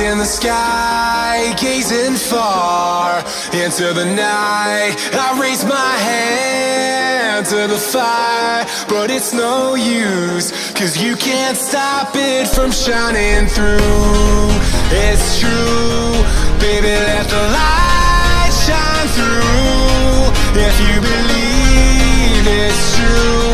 in the sky, gazing far into the night. I raise my hand to the fire, but it's no use, 'cause you can't stop it from shining through. It's true, baby, let the light shine through. If you believe it's true,